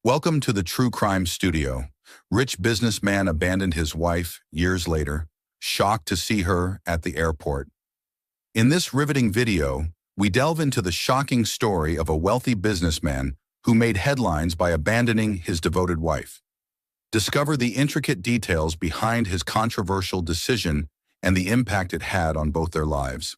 Welcome to the True Crime Studio. Rich businessman abandoned his wife years later, shocked to see her at the airport. In this riveting video, we delve into the shocking story of a wealthy businessman who made headlines by abandoning his devoted wife. Discover the intricate details behind his controversial decision and the impact it had on both their lives.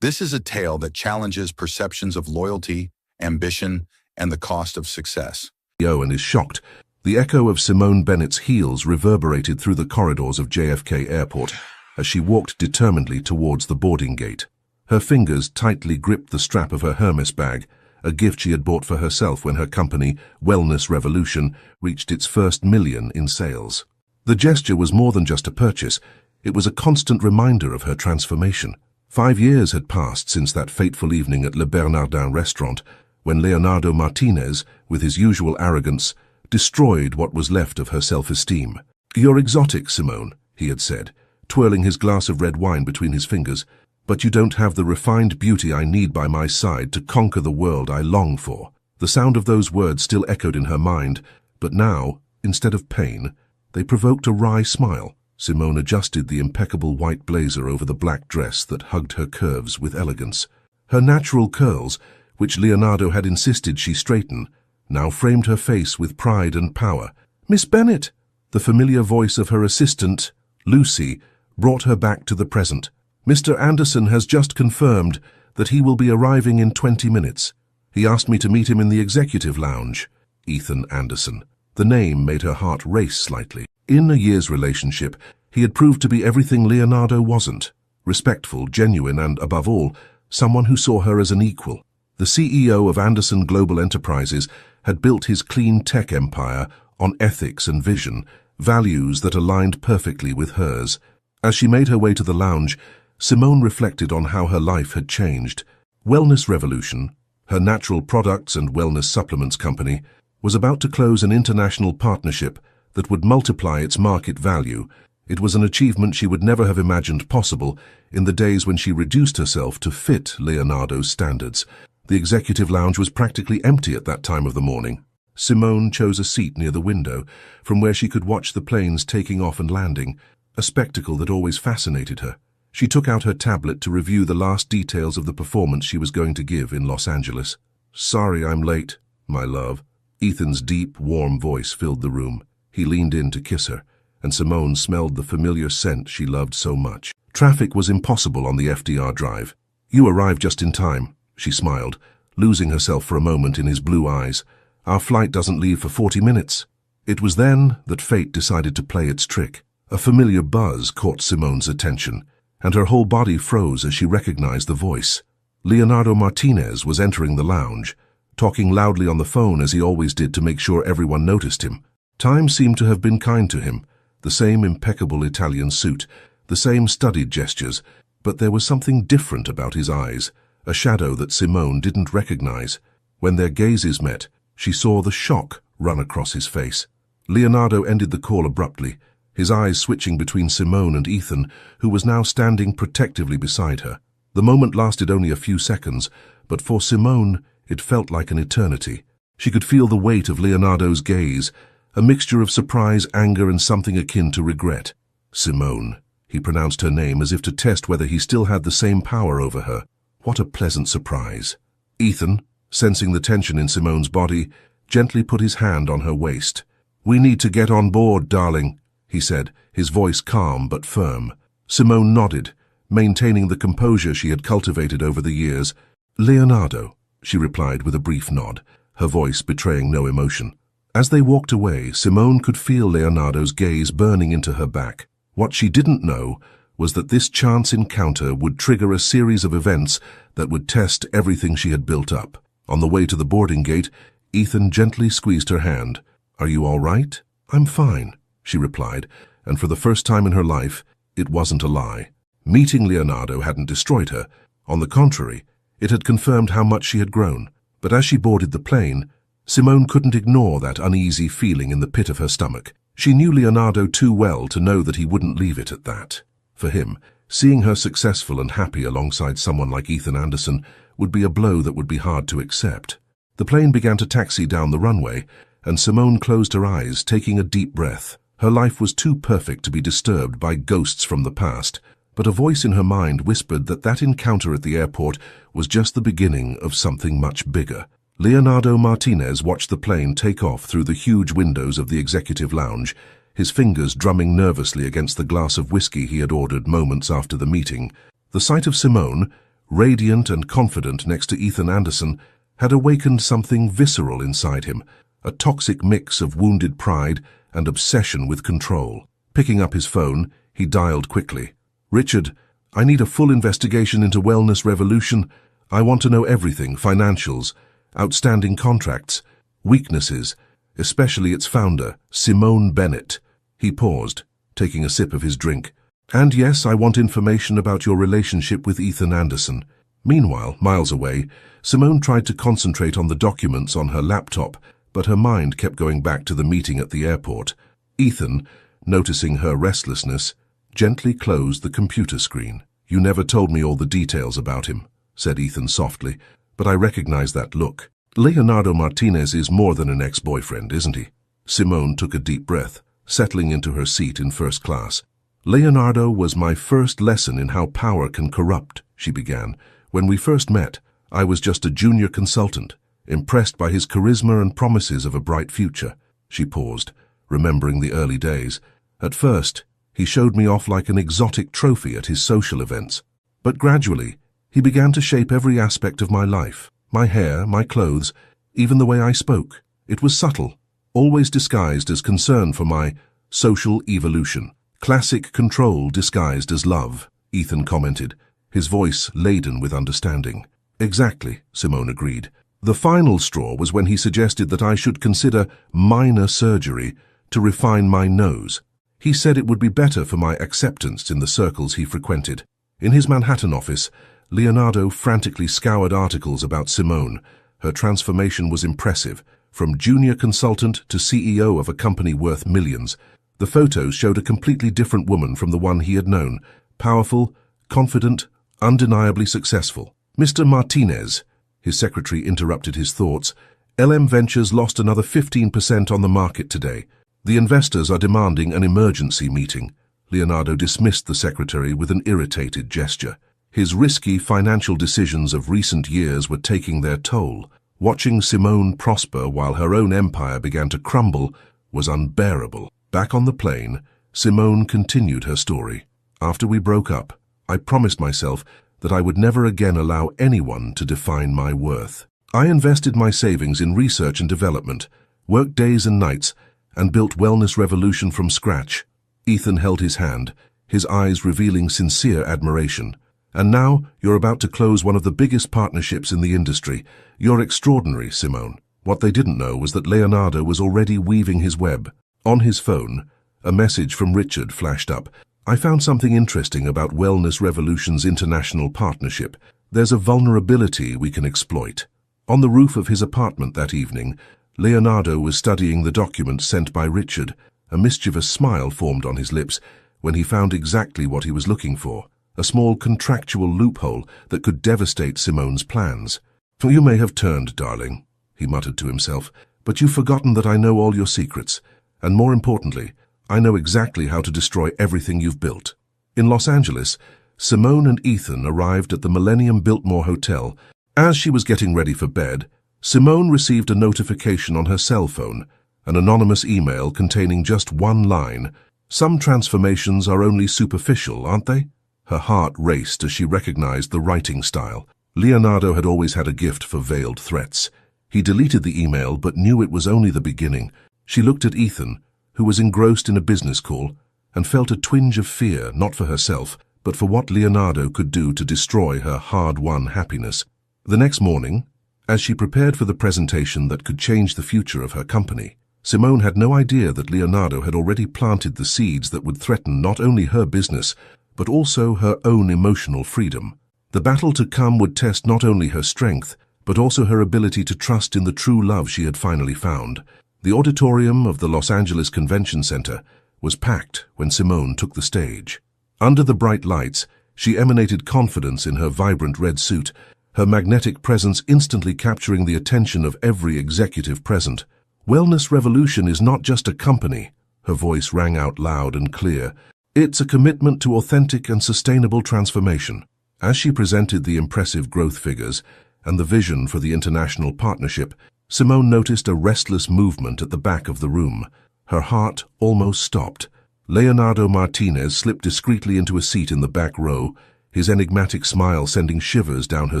This is a tale that challenges perceptions of loyalty, ambition, and the cost of success. And is shocked. The echo of Simone Bennett's heels reverberated through the corridors of JFK Airport as she walked determinedly towards the boarding gate. Her fingers tightly gripped the strap of her Hermes bag, a gift she had bought for herself when her company, Wellness Revolution, reached its first million in sales. The gesture was more than just a purchase. It was a constant reminder of her transformation. 5 years had passed since that fateful evening at Le Bernardin restaurant, when Leonardo Martinez, with his usual arrogance, destroyed what was left of her self-esteem. "You're exotic, Simone," he had said, twirling his glass of red wine between his fingers, "but you don't have the refined beauty I need by my side to conquer the world I long for." The sound of those words still echoed in her mind, but now, instead of pain, they provoked a wry smile. Simone adjusted the impeccable white blazer over the black dress that hugged her curves with elegance. Her natural curls, which Leonardo had insisted she straighten, now framed her face with pride and power. "Miss Bennett!" The familiar voice of her assistant, Lucy, brought her back to the present. "Mr. Anderson has just confirmed that he will be arriving in 20 minutes. He asked me to meet him in the executive lounge." Ethan Anderson. The name made her heart race slightly. In a year's relationship, he had proved to be everything Leonardo wasn't. Respectful, genuine, and, above all, someone who saw her as an equal. The CEO of Anderson Global Enterprises had built his clean tech empire on ethics and vision, values that aligned perfectly with hers. As she made her way to the lounge, Simone reflected on how her life had changed. Wellness Revolution, her natural products and wellness supplements company, was about to close an international partnership that would multiply its market value. It was an achievement she would never have imagined possible in the days when she reduced herself to fit Leonardo's standards. The executive lounge was practically empty at that time of the morning. Simone chose a seat near the window, from where she could watch the planes taking off and landing, a spectacle that always fascinated her. She took out her tablet to review the last details of the performance she was going to give in Los Angeles. "Sorry I'm late, my love." Ethan's deep, warm voice filled the room. He leaned in to kiss her, and Simone smelled the familiar scent she loved so much. Traffic was impossible on the FDR Drive. "You arrived just in time," she smiled, losing herself for a moment in his blue eyes. "Our flight doesn't leave for 40 minutes. It was then that fate decided to play its trick. A familiar buzz caught Simone's attention, and her whole body froze as she recognized the voice. Leonardo Martinez was entering the lounge, talking loudly on the phone as he always did to make sure everyone noticed him. Time seemed to have been kind to him, the same impeccable Italian suit, the same studied gestures, but there was something different about his eyes, a shadow that Simone didn't recognize. When their gazes met, she saw the shock run across his face. Leonardo ended the call abruptly, his eyes switching between Simone and Ethan, who was now standing protectively beside her. The moment lasted only a few seconds, but for Simone, it felt like an eternity. She could feel the weight of Leonardo's gaze, a mixture of surprise, anger, and something akin to regret. "Simone," he pronounced her name as if to test whether he still had the same power over her. What a pleasant surprise. Ethan, sensing the tension in Simone's body, gently put his hand on her waist. "We need to get on board, darling," he said, his voice calm but firm. Simone nodded, maintaining the composure she had cultivated over the years. "Leonardo," she replied with a brief nod, her voice betraying no emotion. As they walked away, Simone could feel Leonardo's gaze burning into her back. What she didn't know was that this chance encounter would trigger a series of events that would test everything she had built up. On the way to the boarding gate, Ethan gently squeezed her hand. "Are you all right?" "I'm fine," she replied, and for the first time in her life, it wasn't a lie. Meeting Leonardo hadn't destroyed her. On the contrary, it had confirmed how much she had grown. But as she boarded the plane, Simone couldn't ignore that uneasy feeling in the pit of her stomach. She knew Leonardo too well to know that he wouldn't leave it at that. For him, seeing her successful and happy alongside someone like Ethan Anderson would be a blow that would be hard to accept. The plane began to taxi down the runway, and Simone closed her eyes, taking a deep breath. Her life was too perfect to be disturbed by ghosts from the past, but a voice in her mind whispered that that encounter at the airport was just the beginning of something much bigger. Leonardo Martinez watched the plane take off through the huge windows of the executive lounge, his fingers drumming nervously against the glass of whiskey he had ordered moments after the meeting. The sight of Simone, radiant and confident next to Ethan Anderson, had awakened something visceral inside him, a toxic mix of wounded pride and obsession with control. Picking up his phone, he dialed quickly. "Richard, I need a full investigation into Wellness Revolution. I want to know everything, financials, outstanding contracts, weaknesses, especially its founder, Simone Bennett." He paused, taking a sip of his drink. "And yes, I want information about your relationship with Ethan Anderson." Meanwhile, miles away, Simone tried to concentrate on the documents on her laptop, but her mind kept going back to the meeting at the airport. Ethan, noticing her restlessness, gently closed the computer screen. "You never told me all the details about him," said Ethan softly, "but I recognize that look. Leonardo Martinez is more than an ex-boyfriend, isn't he?" Simone took a deep breath, settling into her seat in first class. "Leonardo was my first lesson in how power can corrupt," she began. "When we first met, I was just a junior consultant, impressed by his charisma and promises of a bright future." She paused, remembering the early days. "At first, he showed me off like an exotic trophy at his social events. But gradually, he began to shape every aspect of my life, my hair, my clothes, even the way I spoke. It was subtle, always disguised as concern for my social evolution. Classic control disguised as love," Ethan commented, his voice laden with understanding. "Exactly," Simone agreed. "The final straw was when he suggested that I should consider minor surgery to refine my nose. He said it would be better for my acceptance in the circles he frequented." In his Manhattan office, Leonardo frantically scoured articles about Simone. Her transformation was impressive, from junior consultant to CEO of a company worth millions. The photos showed a completely different woman from the one he had known, powerful, confident, undeniably successful. "Mr. Martinez," his secretary interrupted his thoughts, "LM Ventures lost another 15% on the market today. The investors are demanding an emergency meeting." Leonardo dismissed the secretary with an irritated gesture. His risky financial decisions of recent years were taking their toll. Watching Simone prosper while her own empire began to crumble was unbearable. Back on the plane, Simone continued her story. "After we broke up, I promised myself that I would never again allow anyone to define my worth. I invested my savings in research and development, worked days and nights, and built Wellness Revolution from scratch." Ethan held his hand, his eyes revealing sincere admiration. "And now you're about to close one of the biggest partnerships in the industry. You're extraordinary, Simone." What they didn't know was that Leonardo was already weaving his web. On his phone, a message from Richard flashed up. "I found something interesting about Wellness Revolution's international partnership. There's a vulnerability we can exploit." On the roof of his apartment that evening, Leonardo was studying the documents sent by Richard. A mischievous smile formed on his lips when he found exactly what he was looking for, a small contractual loophole that could devastate Simone's plans. "For you may have turned, darling," he muttered to himself, "but you've forgotten that I know all your secrets. And more importantly, I know exactly how to destroy everything you've built." In Los Angeles, Simone and Ethan arrived at the Millennium Biltmore Hotel. As she was getting ready for bed, Simone received a notification on her cell phone, an anonymous email containing just one line. "Some transformations are only superficial, aren't they?" Her heart raced as she recognized the writing style. Leonardo had always had a gift for veiled threats. He deleted the email but knew it was only the beginning. She looked at Ethan, who was engrossed in a business call, and felt a twinge of fear, not for herself, but for what Leonardo could do to destroy her hard-won happiness. The next morning, as she prepared for the presentation that could change the future of her company, Simone had no idea that Leonardo had already planted the seeds that would threaten not only her business, but also her own emotional freedom. The battle to come would test not only her strength, but also her ability to trust in the true love she had finally found. The auditorium of the Los Angeles Convention Center was packed when Simone took the stage. Under the bright lights, she emanated confidence in her vibrant red suit, her magnetic presence instantly capturing the attention of every executive present. Wellness Revolution is not just a company, her voice rang out loud and clear. It's a commitment to authentic and sustainable transformation. As she presented the impressive growth figures and the vision for the international partnership, Simone noticed a restless movement at the back of the room. Her heart almost stopped. Leonardo Martinez slipped discreetly into a seat in the back row, his enigmatic smile sending shivers down her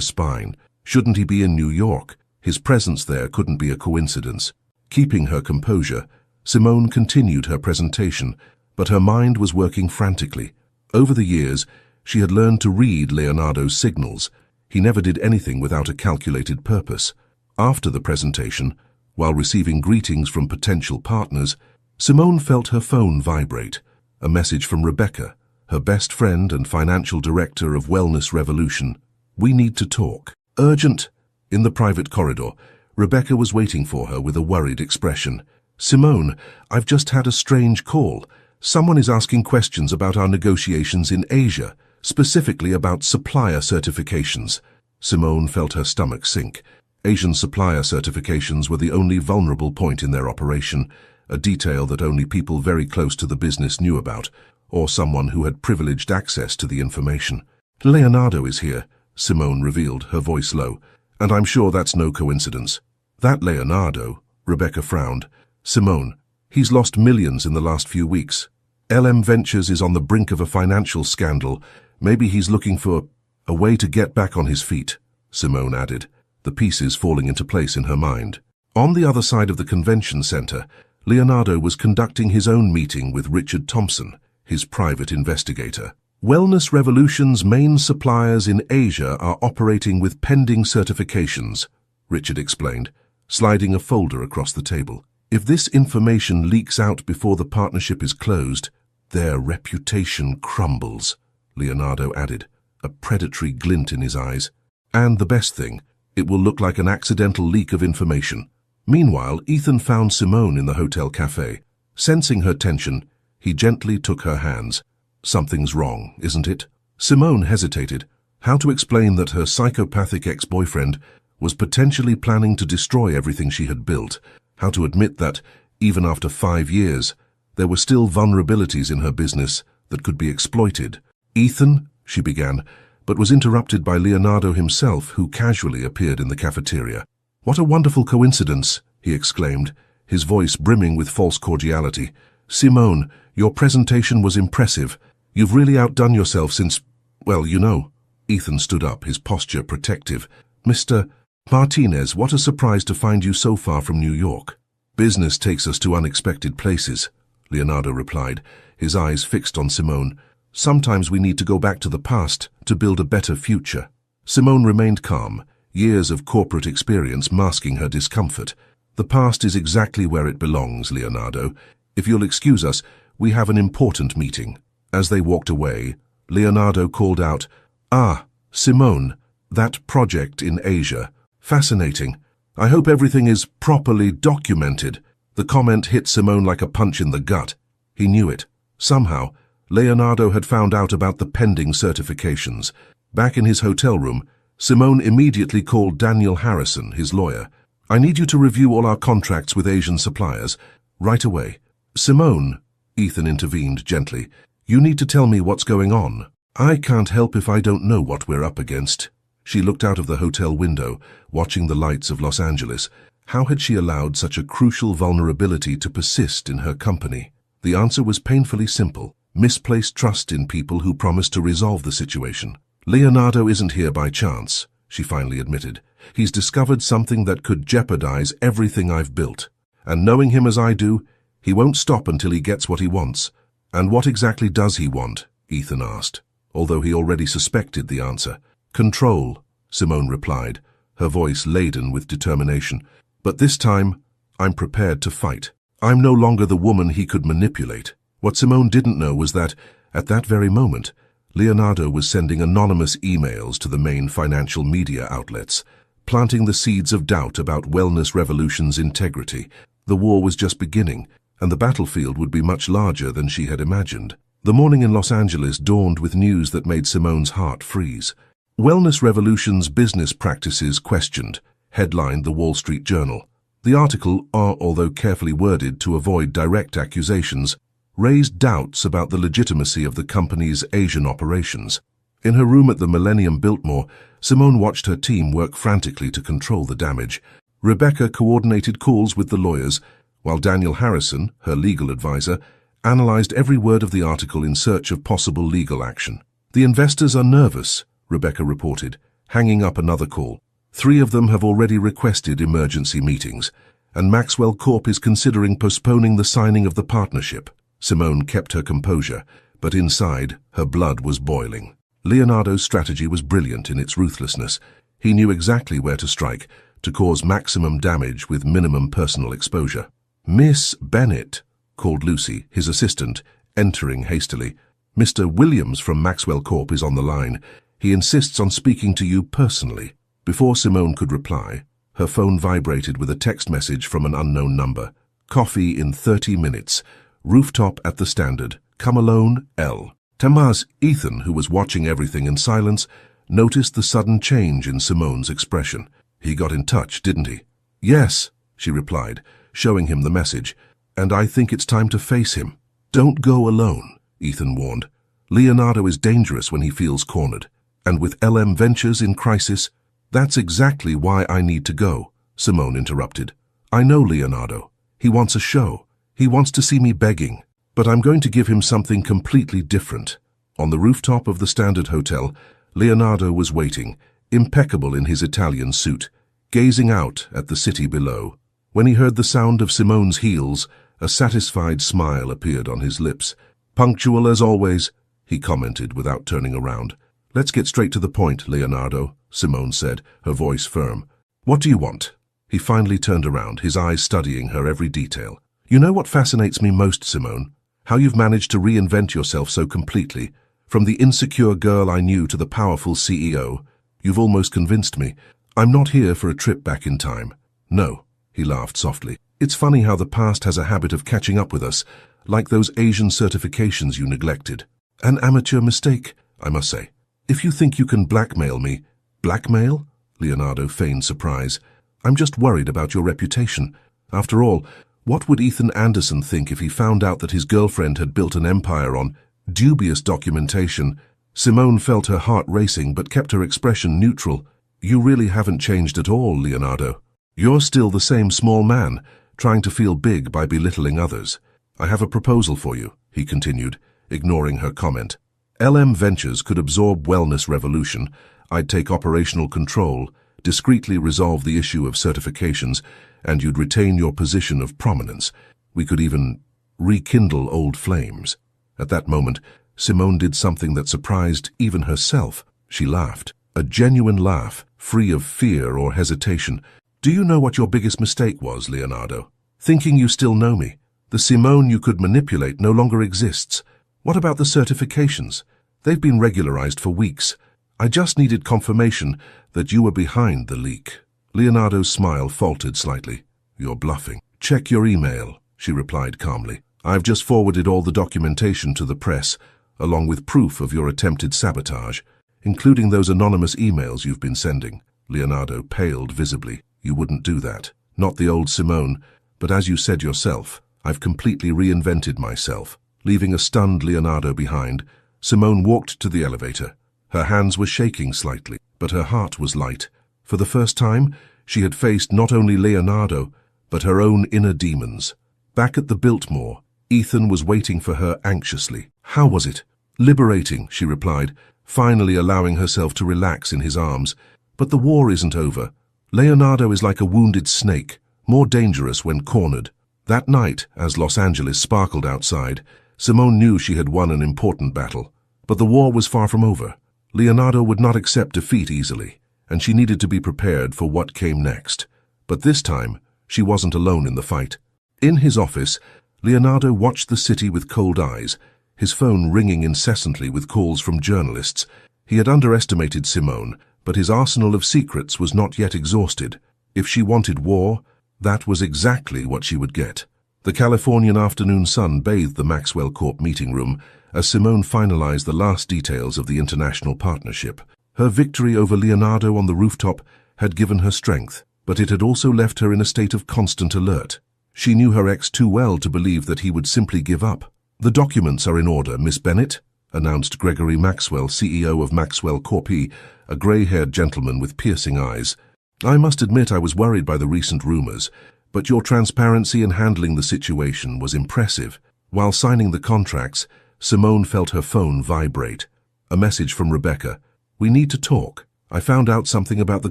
spine. Shouldn't he be in New York? His presence there couldn't be a coincidence. Keeping her composure, Simone continued her presentation, but her mind was working frantically. Over the years, she had learned to read Leonardo's signals. He never did anything without a calculated purpose. After the presentation, while receiving greetings from potential partners, Simone felt her phone vibrate. A message from Rebecca, her best friend and financial director of Wellness Revolution. "We need to talk. Urgent." In the private corridor, Rebecca was waiting for her with a worried expression. "Simone, I've just had a strange call. Someone is asking questions about our negotiations in Asia, specifically about supplier certifications." Simone felt her stomach sink. Asian supplier certifications were the only vulnerable point in their operation, a detail that only people very close to the business knew about, or someone who had privileged access to the information. "Leonardo is here," Simone revealed, her voice low, "and I'm sure that's no coincidence." "That Leonardo?" Rebecca frowned. "Simone, he's lost millions in the last few weeks. LM Ventures is on the brink of a financial scandal. Maybe he's looking for a way to get back on his feet," Simone added, the pieces falling into place in her mind. On the other side of the convention center, Leonardo was conducting his own meeting with Richard Thompson, his private investigator. "Wellness Revolution's main suppliers in Asia are operating with pending certifications," Richard explained, sliding a folder across the table. "If this information leaks out before the partnership is closed, their reputation crumbles," Leonardo added, a predatory glint in his eyes. "And the best thing, it will look like an accidental leak of information." Meanwhile, Ethan found Simone in the hotel cafe. Sensing her tension, he gently took her hands. "Something's wrong, isn't it?" Simone hesitated. How to explain that her psychopathic ex-boyfriend was potentially planning to destroy everything she had built? How to admit that, even after 5 years, there were still vulnerabilities in her business that could be exploited? "Ethan," she began, but was interrupted by Leonardo himself, who casually appeared in the cafeteria. "What a wonderful coincidence," he exclaimed, his voice brimming with false cordiality. "Simone, your presentation was impressive. You've really outdone yourself since, well, you know." Ethan stood up, his posture protective. "Mr. Martinez, what a surprise to find you so far from New York." "Business takes us to unexpected places," Leonardo replied, his eyes fixed on Simone. "Sometimes we need to go back to the past to build a better future." Simone remained calm, years of corporate experience masking her discomfort. "The past is exactly where it belongs, Leonardo. If you'll excuse us, we have an important meeting." As they walked away, Leonardo called out, "Ah, Simone, that project in Asia. Fascinating. I hope everything is properly documented." The comment hit Simone like a punch in the gut. He knew it. Somehow, Leonardo had found out about the pending certifications. Back in his hotel room, Simone immediately called Daniel Harrison, his lawyer. "I need you to review all our contracts with Asian suppliers right away." "Simone," Ethan intervened gently, "you need to tell me what's going on. I can't help if I don't know what we're up against." She looked out of the hotel window, watching the lights of Los Angeles. How had she allowed such a crucial vulnerability to persist in her company? The answer was painfully simple: misplaced trust in people who promised to resolve the situation. "Leonardo isn't here by chance," she finally admitted. "He's discovered something that could jeopardize everything I've built. And knowing him as I do, he won't stop until he gets what he wants." "And what exactly does he want?" Ethan asked, although he already suspected the answer. "Control," Simone replied, her voice laden with determination. "But this time, I'm prepared to fight. I'm no longer the woman he could manipulate." What Simone didn't know was that, at that very moment, Leonardo was sending anonymous emails to the main financial media outlets, planting the seeds of doubt about Wellness Revolution's integrity. The war was just beginning, and the battlefield would be much larger than she had imagined. The morning in Los Angeles dawned with news that made Simone's heart freeze. "Wellness Revolution's business practices questioned," headlined the Wall Street Journal. The article, although carefully worded to avoid direct accusations, raised doubts about the legitimacy of the company's Asian operations. In her room at the Millennium Biltmore, Simone watched her team work frantically to control the damage. Rebecca coordinated calls with the lawyers, while Daniel Harrison, her legal advisor, analyzed every word of the article in search of possible legal action. "The investors are nervous," Rebecca reported, hanging up another call. "3 of them have already requested emergency meetings, and Maxwell Corp is considering postponing the signing of the partnership." Simone kept her composure, but inside, her blood was boiling. Leonardo's strategy was brilliant in its ruthlessness. He knew exactly where to strike, to cause maximum damage with minimum personal exposure. "Miss Bennett," called Lucy, his assistant, entering hastily. "Mr. Williams from Maxwell Corp is on the line. He insists on speaking to you personally." Before Simone could reply, her phone vibrated with a text message from an unknown number. "Coffee in 30 minutes. Rooftop at the Standard. Come alone, L." Tamaz, Ethan, who was watching everything in silence, noticed the sudden change in Simone's expression. "He got in touch, didn't he?" "Yes," she replied, showing him the message. "And I think it's time to face him." "Don't go alone," Ethan warned. "Leonardo is dangerous when he feels cornered. And with LM Ventures in crisis—" "That's exactly why I need to go," Simone interrupted. "I know Leonardo. He wants a show. He wants to see me begging. But I'm going to give him something completely different." On the rooftop of the Standard Hotel, Leonardo was waiting, impeccable in his Italian suit, gazing out at the city below. When he heard the sound of Simone's heels, a satisfied smile appeared on his lips. "Punctual as always," he commented without turning around. "Let's get straight to the point, Leonardo," Simone said, her voice firm. "What do you want?" He finally turned around, his eyes studying her every detail. "You know what fascinates me most, Simone? How you've managed to reinvent yourself so completely. From the insecure girl I knew to the powerful CEO. You've almost convinced me. I'm not here for a trip back in time." "No," he laughed softly. "It's funny how the past has a habit of catching up with us, like those Asian certifications you neglected. An amateur mistake, I must say. If you think you can blackmail me—" "Blackmail?" Leonardo feigned surprise. "I'm just worried about your reputation. After all, what would Ethan Anderson think if he found out that his girlfriend had built an empire on dubious documentation?" Simone felt her heart racing but kept her expression neutral. "You really haven't changed at all, Leonardo. You're still the same small man, trying to feel big by belittling others. I have a proposal for you," he continued, ignoring her comment. "LM Ventures could absorb Wellness Revolution. I'd take operational control, discreetly resolve the issue of certifications, and you'd retain your position of prominence. We could even rekindle old flames." At that moment, Simone did something that surprised even herself. She laughed. A genuine laugh, free of fear or hesitation. "Do you know what your biggest mistake was, Leonardo? Thinking you still know me. The Simone you could manipulate no longer exists. What about the certifications? They've been regularized for weeks. I just needed confirmation that you were behind the leak." Leonardo's smile faltered slightly. "You're bluffing." "Check your email," she replied calmly. "I've just forwarded all the documentation to the press, along with proof of your attempted sabotage, including those anonymous emails you've been sending." Leonardo paled visibly. "You wouldn't do that. Not the old Simone, but as you said yourself, I've completely reinvented myself." Leaving a stunned Leonardo behind, Simone walked to the elevator. Her hands were shaking slightly, but her heart was light. For the first time, she had faced not only Leonardo, but her own inner demons. Back at the Biltmore, Ethan was waiting for her anxiously. "How was it?" "Liberating," she replied, finally allowing herself to relax in his arms. "But the war isn't over. Leonardo is like a wounded snake, more dangerous when cornered." That night, as Los Angeles sparkled outside, Simone knew she had won an important battle. But the war was far from over. Leonardo would not accept defeat easily, and she needed to be prepared for what came next. But this time, she wasn't alone in the fight. In his office, Leonardo watched the city with cold eyes, his phone ringing incessantly with calls from journalists. He had underestimated Simone, but his arsenal of secrets was not yet exhausted. If she wanted war, that was exactly what she would get. The Californian afternoon sun bathed the Maxwell Corp meeting room as Simone finalized the last details of the international partnership. Her victory over Leonardo on the rooftop had given her strength. but it had also left her in a state of constant alert. She knew her ex too well to believe that he would simply give up. "The documents are in order, Miss Bennett," announced Gregory Maxwell, CEO of Maxwell Corp., a grey-haired gentleman with piercing eyes. "I must admit I was worried by the recent rumors, but your transparency in handling the situation was impressive." While signing the contracts, Simone felt her phone vibrate. A message from Rebecca. "We need to talk. I found out something about the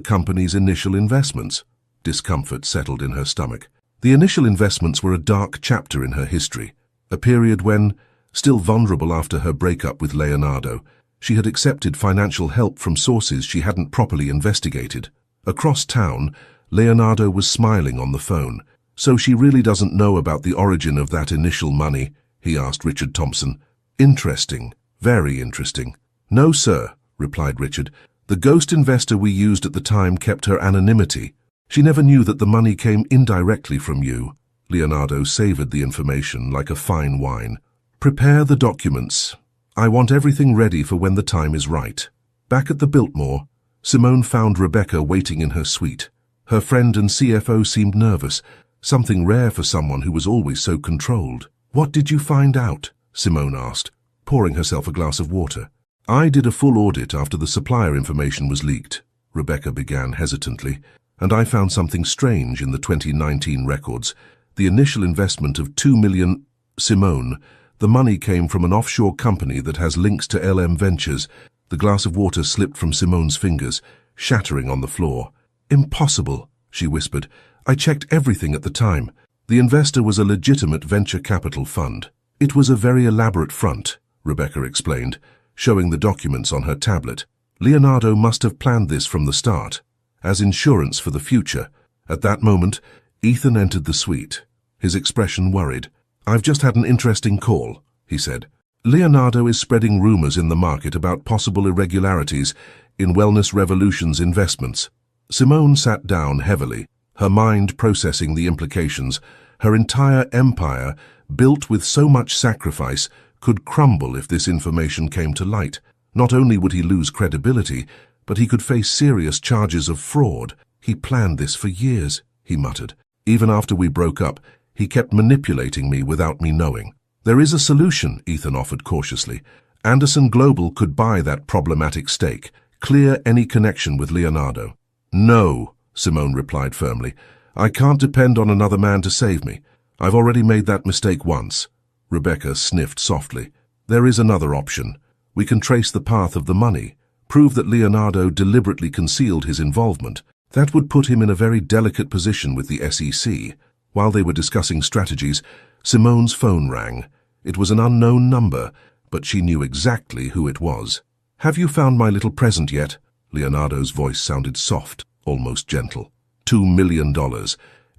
company's initial investments." Discomfort settled in her stomach. The initial investments were a dark chapter in her history, a period when, still vulnerable after her breakup with Leonardo, she had accepted financial help from sources she hadn't properly investigated. Across town, Leonardo was smiling on the phone. "So she really doesn't know about the origin of that initial money?" he asked Richard Thompson. "Interesting, very interesting." "No, sir," replied Richard. "The ghost investor we used at the time kept her anonymity. She never knew that the money came indirectly from you." Leonardo savored the information like a fine wine. "Prepare the documents. I want everything ready for when the time is right." Back at the Biltmore, Simone found Rebecca waiting in her suite. Her friend and CFO seemed nervous, something rare for someone who was always so controlled. "What did you find out?" Simone asked, pouring herself a glass of water. "I did a full audit after the supplier information was leaked," Rebecca began hesitantly, "and I found something strange in the 2019 records. The initial investment of $2 million... Simone, the money came from an offshore company that has links to LM Ventures." The glass of water slipped from Simone's fingers, shattering on the floor. "Impossible," she whispered. "I checked everything at the time. The investor was a legitimate venture capital fund." "It was a very elaborate front," Rebecca explained, showing the documents on her tablet. "Leonardo must have planned this from the start, as insurance for the future." At that moment, Ethan entered the suite, his expression worried. "I've just had an interesting call," he said. "Leonardo is spreading rumors in the market about possible irregularities in Wellness Revolution's investments." Simone sat down heavily, her mind processing the implications. Her entire empire, built with so much sacrifice, could crumble if this information came to light. Not only would he lose credibility, but he could face serious charges of fraud. "He planned this for years," he muttered. "Even after we broke up, he kept manipulating me without me knowing." "There is a solution," Ethan offered cautiously. "Anderson Global could buy that problematic stake, clear any connection with Leonardo." "No," Simone replied firmly. "I can't depend on another man to save me. I've already made that mistake once." Rebecca sniffed softly. "There is another option. We can trace the path of the money, prove that Leonardo deliberately concealed his involvement. That would put him in a very delicate position with the SEC." While they were discussing strategies, Simone's phone rang. It was an unknown number, but she knew exactly who it was. "Have you found my little present yet?" Leonardo's voice sounded soft, almost gentle. $2 million.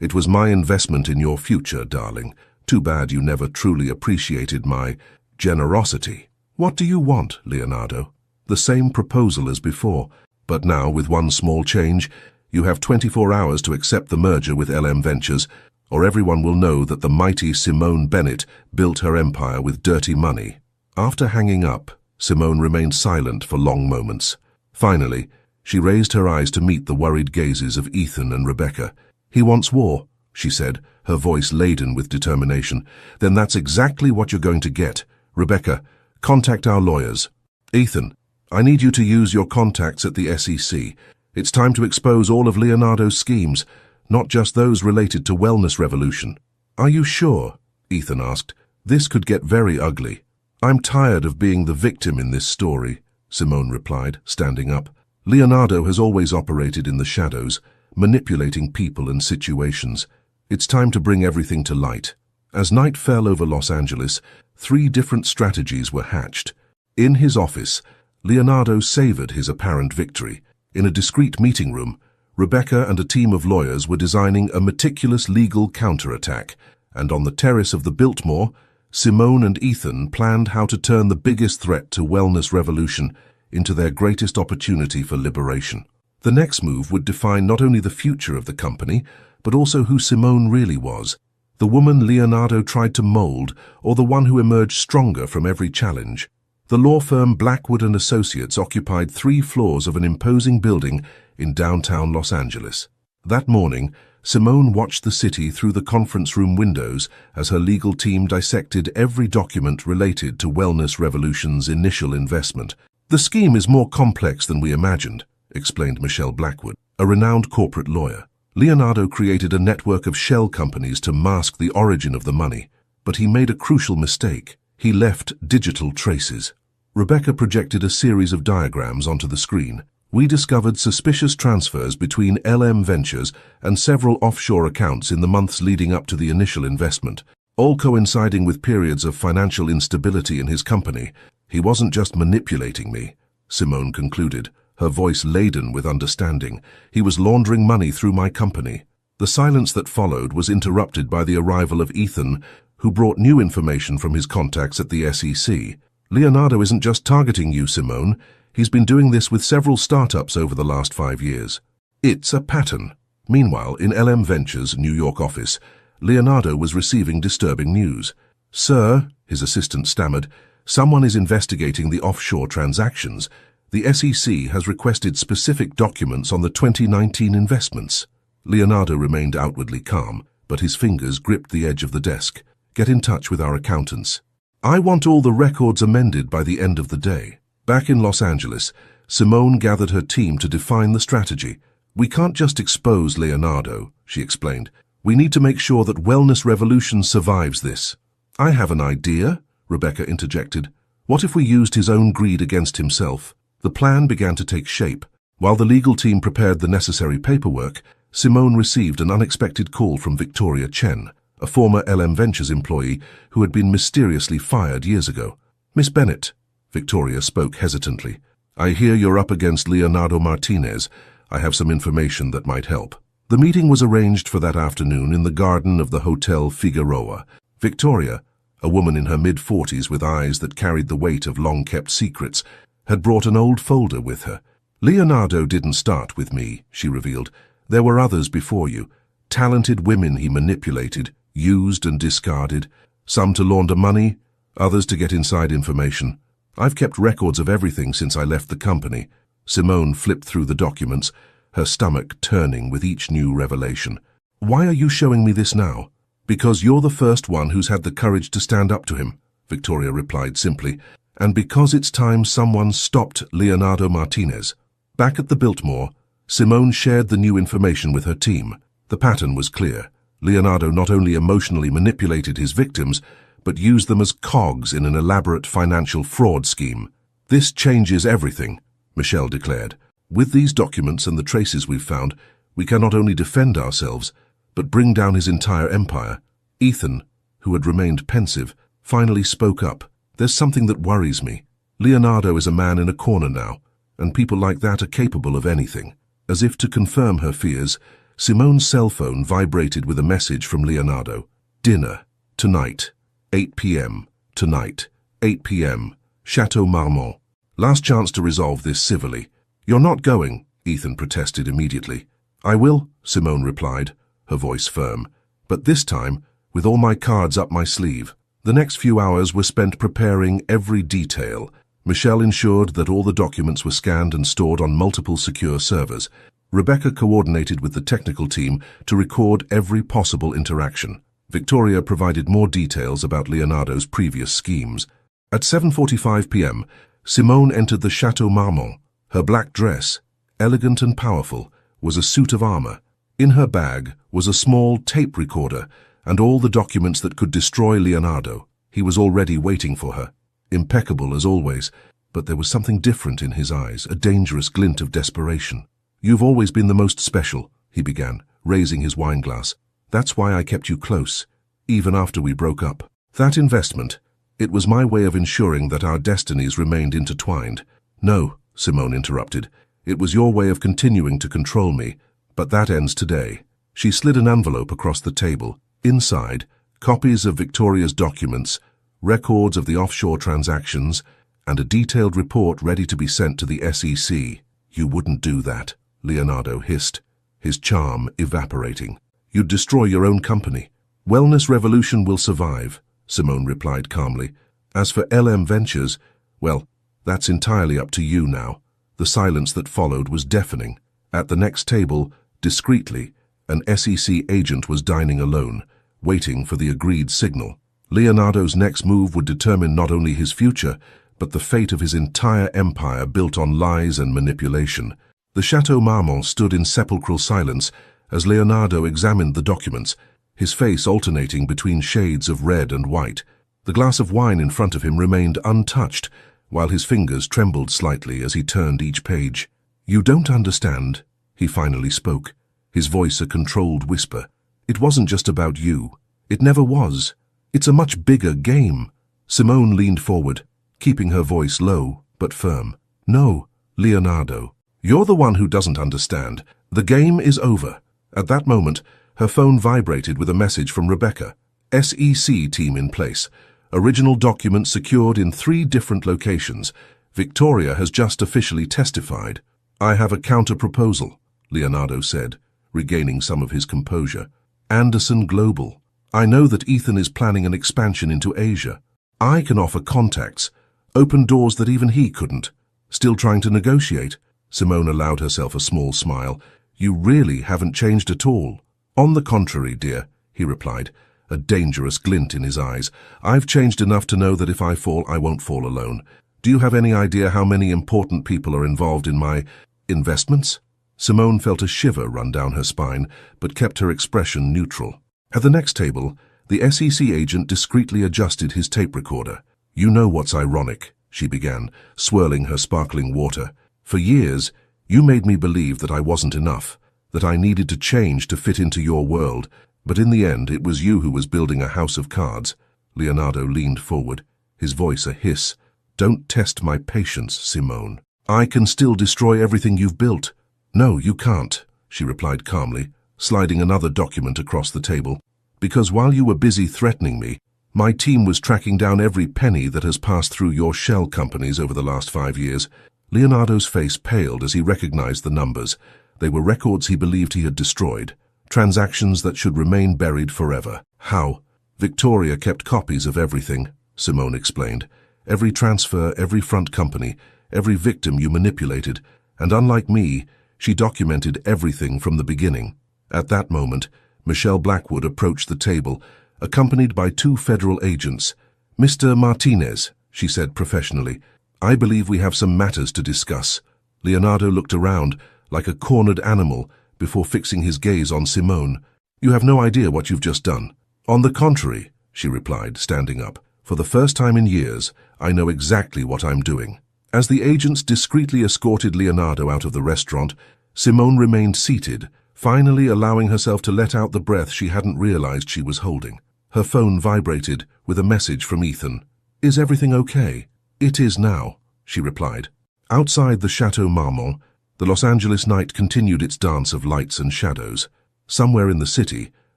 It was my investment in your future, darling. Too bad you never truly appreciated my generosity." "What do you want, Leonardo?" "The same proposal as before, but now with one small change. You have 24 hours to accept the merger with LM Ventures, or everyone will know that the mighty Simone Bennett built her empire with dirty money." After hanging up, Simone remained silent for long moments. Finally, she raised her eyes to meet the worried gazes of Ethan and Rebecca. "He wants war," she said, her voice laden with determination. "Then that's exactly what you're going to get. Rebecca, contact our lawyers. Ethan, I need you to use your contacts at the SEC. It's time to expose all of Leonardo's schemes, not just those related to Wellness Revolution." "Are you sure?" Ethan asked. "This could get very ugly." "I'm tired of being the victim in this story," Simone replied, standing up. "Leonardo has always operated in the shadows, manipulating people and situations. It's time to bring everything to light." As night fell over Los Angeles, 3 different strategies were hatched. In his office, Leonardo savored his apparent victory. In a discreet meeting room, Rebecca and a team of lawyers were designing a meticulous legal counterattack, and on the terrace of the Biltmore, Simone and Ethan planned how to turn the biggest threat to Wellness Revolution into their greatest opportunity for liberation. The next move would define not only the future of the company, but also who Simone really was, the woman Leonardo tried to mold, or the one who emerged stronger from every challenge. The law firm Blackwood & Associates occupied 3 floors of an imposing building in downtown Los Angeles. That morning, Simone watched the city through the conference room windows as her legal team dissected every document related to Wellness Revolution's initial investment. "The scheme is more complex than we imagined," explained Michelle Blackwood, a renowned corporate lawyer. "Leonardo created a network of shell companies to mask the origin of the money, but he made a crucial mistake. He left digital traces." Rebecca projected a series of diagrams onto the screen. "We discovered suspicious transfers between LM Ventures and several offshore accounts in the months leading up to the initial investment, all coinciding with periods of financial instability in his company. He wasn't just manipulating me," Simone concluded, her voice laden with understanding. "He was laundering money through my company." The silence that followed was interrupted by the arrival of Ethan, who brought new information from his contacts at the SEC. "Leonardo isn't just targeting you, Simone. He's been doing this with several startups over the last 5 years. It's a pattern." Meanwhile, in LM Ventures' New York office, Leonardo was receiving disturbing news. "Sir," his assistant stammered, "someone is investigating the offshore transactions. The SEC has requested specific documents on the 2019 investments." Leonardo remained outwardly calm, but his fingers gripped the edge of the desk. "Get in touch with our accountants. I want all the records amended by the end of the day." Back in Los Angeles, Simone gathered her team to define the strategy. "We can't just expose Leonardo," she explained. "We need to make sure that Wellness Revolution survives this." "I have an idea," Rebecca interjected. "What if we used his own greed against himself?" The plan began to take shape. While the legal team prepared the necessary paperwork, Simone received an unexpected call from Victoria Chen, a former LM Ventures employee who had been mysteriously fired years ago. "Miss Bennett," Victoria spoke hesitantly, "I hear you're up against Leonardo Martinez. I have some information that might help." The meeting was arranged for that afternoon in the garden of the Hotel Figueroa. Victoria, a woman in her mid-40s with eyes that carried the weight of long-kept secrets, had brought an old folder with her. "Leonardo didn't start with me," she revealed. "There were others before you. Talented women he manipulated, used and discarded, some to launder money, others to get inside information. I've kept records of everything since I left the company." Simone flipped through the documents, her stomach turning with each new revelation. "Why are you showing me this now?" "Because you're the first one who's had the courage to stand up to him," Victoria replied simply, "and because it's time someone stopped Leonardo Martinez." Back at the Biltmore, Simone shared the new information with her team. The pattern was clear. Leonardo not only emotionally manipulated his victims, but used them as cogs in an elaborate financial fraud scheme. "This changes everything," Michelle declared. "With these documents and the traces we've found, we can not only defend ourselves, but bring down his entire empire." Ethan, who had remained pensive, finally spoke up. "There's something that worries me. Leonardo is a man in a corner now, and people like that are capable of anything." As if to confirm her fears, Simone's cell phone vibrated with a message from Leonardo. "Dinner. Tonight. 8 p.m. Tonight. 8 p.m. Chateau Marmont. Last chance to resolve this civilly." "You're not going," Ethan protested immediately. "I will," Simone replied, her voice firm, "but this time with all my cards up my sleeve." The next few hours were spent preparing every detail. Michelle ensured that all the documents were scanned and stored on multiple secure servers. Rebecca coordinated with the technical team to record every possible interaction. Victoria provided more details about Leonardo's previous schemes. At 7:45 p.m., Simone entered the Chateau Marmont. Her black dress, elegant and powerful, was a suit of armor. In her bag was a small tape recorder and all the documents that could destroy Leonardo. He was already waiting for her. Impeccable as always, but there was something different in his eyes, a dangerous glint of desperation. "You've always been the most special," he began, raising his wineglass. "That's why I kept you close, even after we broke up. That investment, it was my way of ensuring that our destinies remained intertwined." "No," Simone interrupted. "It was your way of continuing to control me, but that ends today." She slid an envelope across the table. Inside, copies of Victoria's documents, records of the offshore transactions, and a detailed report ready to be sent to the SEC. "You wouldn't do that," Leonardo hissed, his charm evaporating. "You'd destroy your own company." "Wellness Revolution will survive," Simone replied calmly. "As for LM Ventures, well, that's entirely up to you now." The silence that followed was deafening. At the next table, Discreetly, an SEC agent was dining alone, waiting for the agreed signal. Leonardo's next move would determine not only his future, but the fate of his entire empire built on lies and manipulation. The Chateau Marmont stood in sepulchral silence as Leonardo examined the documents, his face alternating between shades of red and white. The glass of wine in front of him remained untouched, while his fingers trembled slightly as he turned each page. "You don't understand," he finally spoke, his voice a controlled whisper. "It wasn't just about you. It never was. It's a much bigger game." Simone leaned forward, keeping her voice low but firm. "No, Leonardo, you're the one who doesn't understand. The game is over." At that moment, her phone vibrated with a message from Rebecca. "SEC team in place. Original documents secured in 3 different locations. Victoria has just officially testified." "I have a counter-proposal," Leonardo said, regaining some of his composure. "Anderson Global. I know that Ethan is planning an expansion into Asia. I can offer contacts, open doors that even he couldn't." "Still trying to negotiate?" Simone allowed herself a small smile. "You really haven't changed at all." "On the contrary, dear," he replied, a dangerous glint in his eyes. "I've changed enough to know that if I fall, I won't fall alone. Do you have any idea how many important people are involved in my investments?" Simone felt a shiver run down her spine, but kept her expression neutral. At the next table, the SEC agent discreetly adjusted his tape recorder. "You know what's ironic," she began, swirling her sparkling water. "For years, you made me believe that I wasn't enough, that I needed to change to fit into your world, but in the end it was you who was building a house of cards." Leonardo leaned forward, his voice a hiss. "Don't test my patience, Simone. I can still destroy everything you've built." "No, you can't," she replied calmly, sliding another document across the table. "Because while you were busy threatening me, my team was tracking down every penny that has passed through your shell companies over the last 5 years. Leonardo's face paled as he recognized the numbers. They were records he believed he had destroyed, transactions that should remain buried forever. "How?" "Victoria kept copies of everything," Simone explained. "Every transfer, every front company, every victim you manipulated, and unlike me, she documented everything from the beginning." At that moment, Michelle Blackwood approached the table, accompanied by 2 federal agents. "Mr. Martinez," she said professionally, "I believe we have some matters to discuss." Leonardo looked around, like a cornered animal, before fixing his gaze on Simone. "You have no idea what you've just done." "On the contrary," she replied, standing up. "For the first time in years, I know exactly what I'm doing." As the agents discreetly escorted Leonardo out of the restaurant, Simone remained seated, finally allowing herself to let out the breath she hadn't realized she was holding. Her phone vibrated with a message from Ethan. "Is everything okay?" "It is now," she replied. Outside the Chateau Marmont, the Los Angeles night continued its dance of lights and shadows. Somewhere in the city,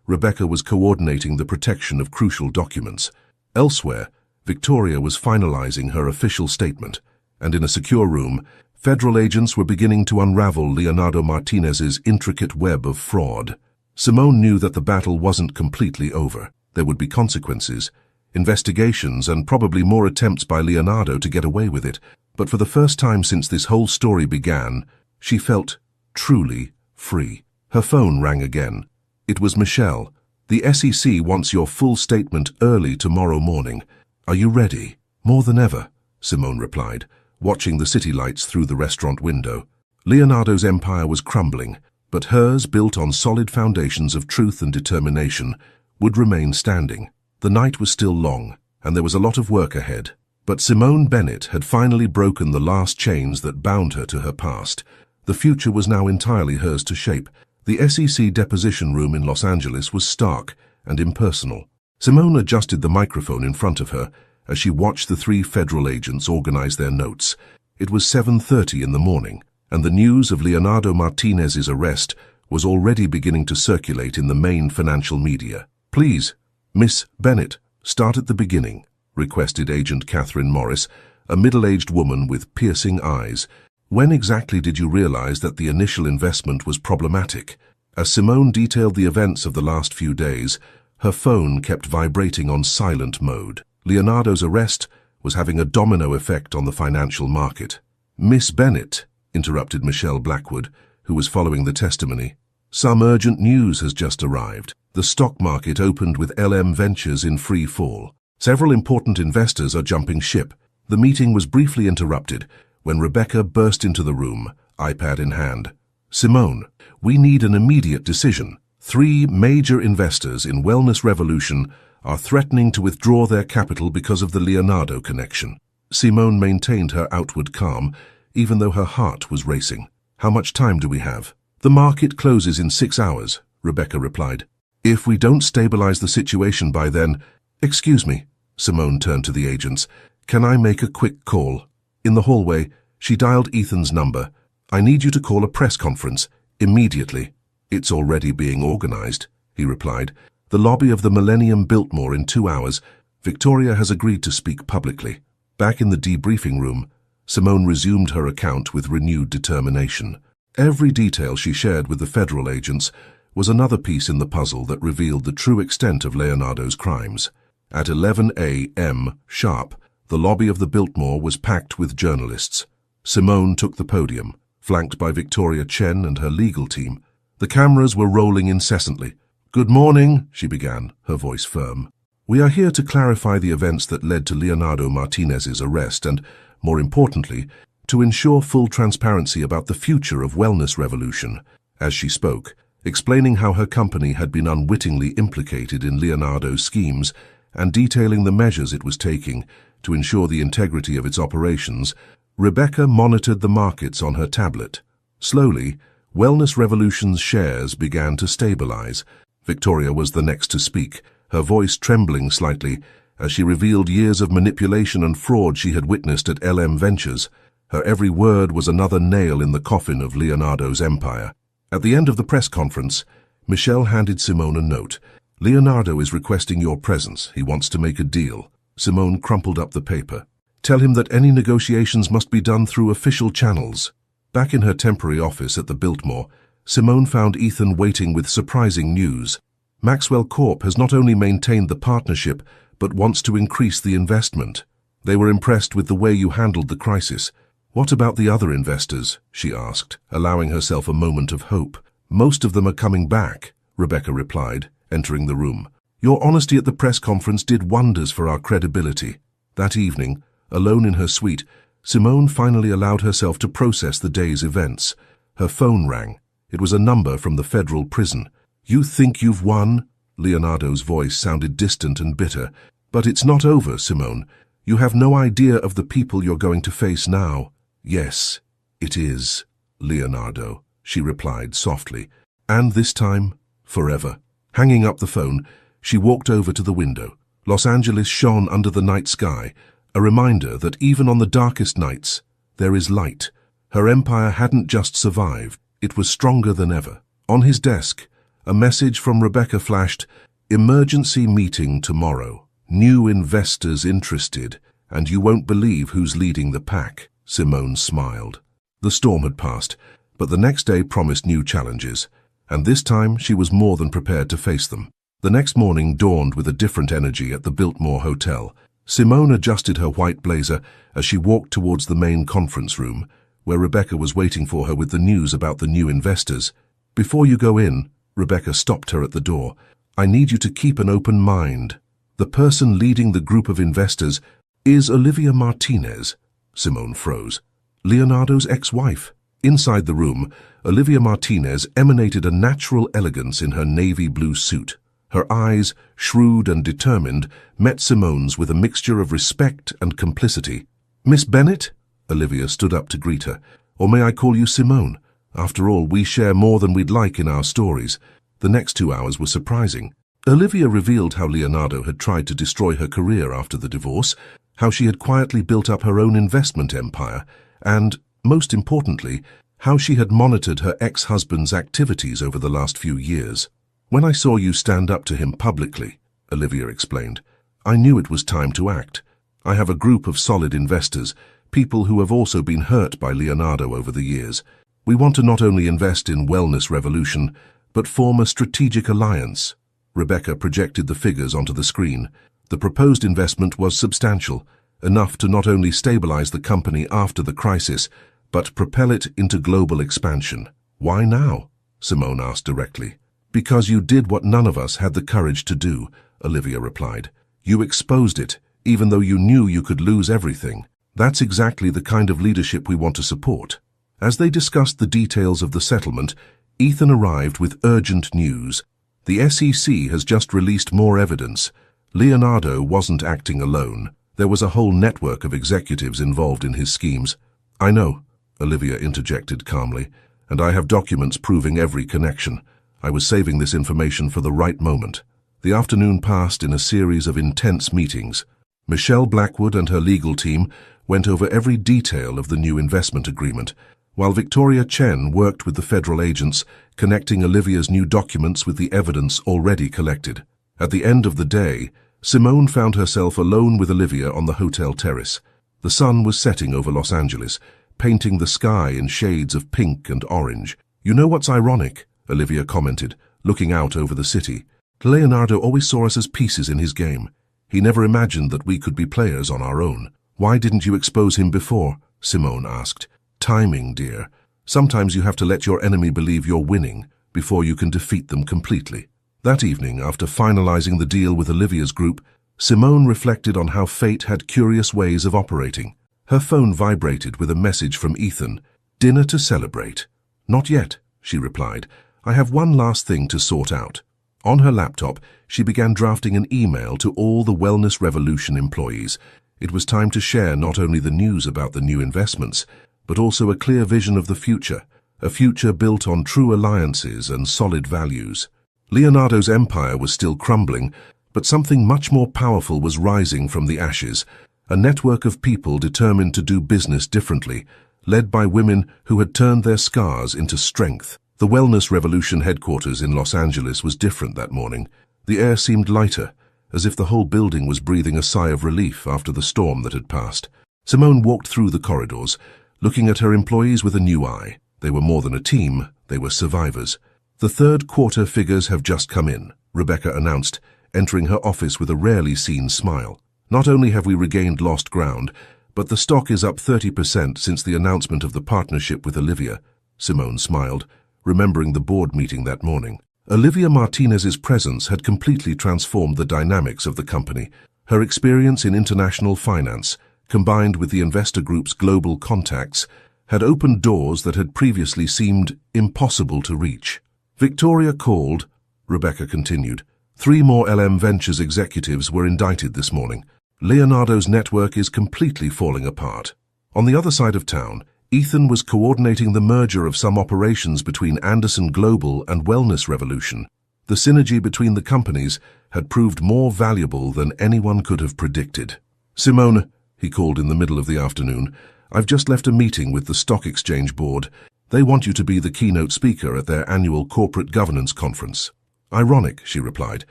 Rebecca was coordinating the protection of crucial documents. Elsewhere, Victoria was finalizing her official statement, and in a secure room, federal agents were beginning to unravel Leonardo Martinez's intricate web of fraud. Simone knew that the battle wasn't completely over. There would be consequences, investigations, and probably more attempts by Leonardo to get away with it. But for the first time since this whole story began, she felt truly free. Her phone rang again. It was Michelle. "The SEC wants your full statement early tomorrow morning. Are you ready?" "More than ever," Simone replied, watching the city lights through the restaurant window. Leonardo's empire was crumbling, but hers, built on solid foundations of truth and determination, would remain standing. The night was still long, and there was a lot of work ahead. But Simone Bennett had finally broken the last chains that bound her to her past. The future was now entirely hers to shape. The SEC deposition room in Los Angeles was stark and impersonal. Simone adjusted the microphone in front of her as she watched the 3 federal agents organize their notes. It was 7:30 in the morning, and the news of Leonardo Martinez's arrest was already beginning to circulate in the main financial media. "Please, Miss Bennett, start at the beginning," requested Agent Catherine Morris, a middle-aged woman with piercing eyes. "When exactly did you realize that the initial investment was problematic?" As Simone detailed the events of the last few days, her phone kept vibrating on silent mode. Leonardo's arrest was having a domino effect on the financial market. "Miss Bennett," interrupted Michelle Blackwood, who was following the testimony, Some urgent news has just arrived. The stock market opened with LM Ventures in free fall. Several important investors are jumping ship. The meeting was briefly interrupted when Rebecca burst into the room, iPad in hand. Simone, we need an immediate decision. 3 major investors in Wellness Revolution are threatening to withdraw their capital because of the Leonardo connection. Simone maintained her outward calm, even though her heart was racing. How much time do we have? The market closes in 6 hours, Rebecca replied. If we don't stabilize the situation by then... Excuse me, Simone turned to the agents. Can I make a quick call? In the hallway, she dialed Ethan's number. I need you to call a press conference, immediately. It's already being organized, he replied. The lobby of the Millennium Biltmore in 2 hours. Victoria has agreed to speak publicly. Back in the debriefing room, Simone resumed her account with renewed determination. Every detail she shared with the federal agents was another piece in the puzzle that revealed the true extent of Leonardo's crimes. At 11 a.m. sharp, the lobby of the Biltmore was packed with journalists. Simone took the podium, flanked by Victoria Chen and her legal team. The cameras were rolling incessantly. Good morning, she began, her voice firm. We are here to clarify the events that led to Leonardo Martinez's arrest and, more importantly, to ensure full transparency about the future of Wellness Revolution. As she spoke, explaining how her company had been unwittingly implicated in Leonardo's schemes and detailing the measures it was taking to ensure the integrity of its operations, Rebecca monitored the markets on her tablet. Slowly, Wellness Revolution's shares began to stabilize. Victoria was the next to speak, her voice trembling slightly as she revealed years of manipulation and fraud she had witnessed at LM Ventures. Her every word was another nail in the coffin of Leonardo's empire. At the end of the press conference, Michelle handed Simone a note. Leonardo is requesting your presence. He wants to make a deal. Simone crumpled up the paper. Tell him that any negotiations must be done through official channels. Back in her temporary office at the Biltmore, Simone found Ethan waiting with surprising news. Maxwell Corp has not only maintained the partnership, but wants to increase the investment. They were impressed with the way you handled the crisis. What about the other investors? She asked, allowing herself a moment of hope. Most of them are coming back, Rebecca replied, entering the room. Your honesty at the press conference did wonders for our credibility. That evening, alone in her suite, Simone finally allowed herself to process the day's events. Her phone rang. It was a number from the federal prison. You think you've won? Leonardo's voice sounded distant and bitter. But it's not over, Simone. You have no idea of the people you're going to face now. Yes, it is, Leonardo, she replied softly. And this time, forever. Hanging up the phone, she walked over to the window. Los Angeles shone under the night sky, a reminder that even on the darkest nights, there is light. Her empire hadn't just survived, it was stronger than ever. On his desk, a message from Rebecca flashed, emergency meeting tomorrow. New investors interested, and you won't believe who's leading the pack. Simone smiled. The storm had passed, but the next day promised new challenges, and this time she was more than prepared to face them. The next morning dawned with a different energy at the Biltmore Hotel. Simone adjusted her white blazer as she walked towards the main conference room, where Rebecca was waiting for her with the news about the new investors. Before you go in, Rebecca stopped her at the door. I need you to keep an open mind. The person leading the group of investors is Olivia Martinez. Simone froze. Leonardo's ex-wife. Inside the room, Olivia Martinez emanated a natural elegance in her navy blue suit. Her eyes, shrewd and determined, met Simone's with a mixture of respect and complicity. Miss Bennett? Olivia stood up to greet her. Or may I call you Simone? After all, we share more than we'd like in our stories. The next 2 hours were surprising. Olivia revealed how Leonardo had tried to destroy her career after the divorce, how she had quietly built up her own investment empire, and, most importantly, how she had monitored her ex-husband's activities over the last few years. When I saw you stand up to him publicly, Olivia explained, I knew it was time to act. I have a group of solid investors, people who have also been hurt by Leonardo over the years. We want to not only invest in Wellness Revolution, but form a strategic alliance. Rebecca projected the figures onto the screen. The proposed investment was substantial, enough to not only stabilize the company after the crisis, but propel it into global expansion. Why now? Simone asked directly. Because you did what none of us had the courage to do, Olivia replied. You exposed it, even though you knew you could lose everything. That's exactly the kind of leadership we want to support. As they discussed the details of the settlement, Ethan arrived with urgent news. The SEC has just released more evidence. Leonardo wasn't acting alone. There was a whole network of executives involved in his schemes. I know, Olivia interjected calmly, and I have documents proving every connection. I was saving this information for the right moment. The afternoon passed in a series of intense meetings. Michelle Blackwood and her legal team went over every detail of the new investment agreement, while Victoria Chen worked with the federal agents, connecting Olivia's new documents with the evidence already collected. At the end of the day, Simone found herself alone with Olivia on the hotel terrace. The sun was setting over Los Angeles, painting the sky in shades of pink and orange. You know what's ironic? Olivia commented, looking out over the city. Leonardo always saw us as pieces in his game. He never imagined that we could be players on our own. Why didn't you expose him before? Simone asked. Timing, dear. Sometimes you have to let your enemy believe you're winning before you can defeat them completely. That evening, after finalizing the deal with Olivia's group, Simone reflected on how fate had curious ways of operating. Her phone vibrated with a message from Ethan. Dinner to celebrate. Not yet, she replied. I have one last thing to sort out. On her laptop, she began drafting an email to all the Wellness Revolution employees. It was time to share not only the news about the new investments, but also a clear vision of the future, a future built on true alliances and solid values. Leonardo's empire was still crumbling, but something much more powerful was rising from the ashes, a network of people determined to do business differently, led by women who had turned their scars into strength. The Wellness Revolution headquarters in Los Angeles was different that morning. The air seemed lighter, as if the whole building was breathing a sigh of relief after the storm that had passed. Simone walked through the corridors, looking at her employees with a new eye. They were more than a team, they were survivors. The third quarter figures have just come in, Rebecca announced, entering her office with a rarely seen smile. Not only have we regained lost ground, but the stock is up 30% since the announcement of the partnership with Olivia. Simone smiled, remembering the board meeting that morning. Olivia Martinez's presence had completely transformed the dynamics of the company. Her experience in international finance, combined with the investor group's global contacts, had opened doors that had previously seemed impossible to reach. Victoria called, Rebecca continued. 3 more LM Ventures executives were indicted this morning. Leonardo's network is completely falling apart. On the other side of town, Ethan was coordinating the merger of some operations between Anderson Global and Wellness Revolution. The synergy between the companies had proved more valuable than anyone could have predicted. Simone, he called in the middle of the afternoon, I've just left a meeting with the Stock Exchange Board. They want you to be the keynote speaker at their annual corporate governance conference. Ironic, she replied.